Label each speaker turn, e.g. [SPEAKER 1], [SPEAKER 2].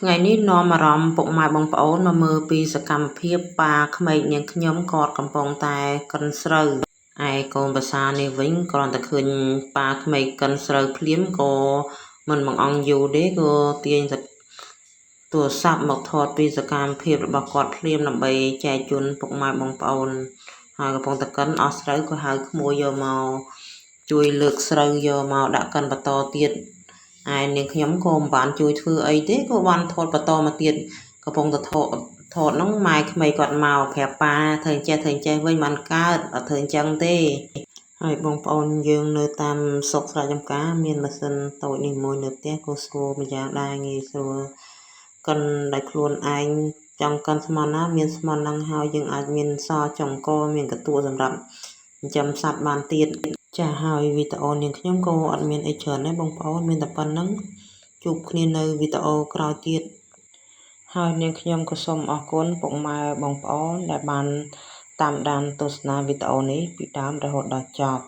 [SPEAKER 1] ថ្ងៃនេះនាំអារម្មណ៍ពុកម៉ែបងប្អូនមកមើលពីសកម្មភាពប៉ាក្មេកនាងខ្ញុំគាត់កំពុងតែកិនស្រូវឯកូនប្រសានេះវិញគ្រាន់តែឃើញប៉ាក្មេកកិនស្រូវភ្លាមក៏មិនបង្អង់យូរទេក៏ទាញទូរស័ព្ទមកថតពីសកម្មភាពរបស់គាត់ភ្លាមដើម្បីចែកជូនពុកម៉ែបងប្អូនហើយកំពុងតែកិនអស់ស្រូវក៏ហៅក្មួយយកមកជួយលើកស្រូវយកមកដាក់កិនបន្តទៀតឯនាងខ្ញុំក៏មិនបានជួយធ្វើអីទេក៏បានថតបន្តមកទៀតកំពុងតែថតហ្នឹងម៉ែក្មេងគាត់មកប្រាប់ប៉ាធ្វើអញ្ចេះវិញបានកើតអត់ធ្វើអញ្ចឹងទេហើយបងប្អូនយើងនៅតាមស្រុកស្រែចម្ការមានម៉ាស៊ីនតូចនេះមួយនៅផ្ទះក៏ស្រួលម្យ៉ាងដែរងាយស្រួលកិនដោយខ្លួនឯងចង់កិនស្មន់ណាមានស្មន់ហ្នឹងហើយយើងអាចមានសចុងកមានកន្ទួលសម្រាប់ចិញ្ចឹមសត្វបានទៀតចាហើយវីដេអូនាងខ្ញុំក៏អត់មានអីច្រើនដែរបងប្អូនមានតែប៉ុណ្្នឹងជួបគ្នានៅវីដេអូក្រោយទៀតហើយនាងខ្ញុំក៏សូមអរគុណពុកម៉ែបងប្អូនដែលបានតាមដានទស្សនាវីដេអូនេះពីដើមរហូតដល់ចប់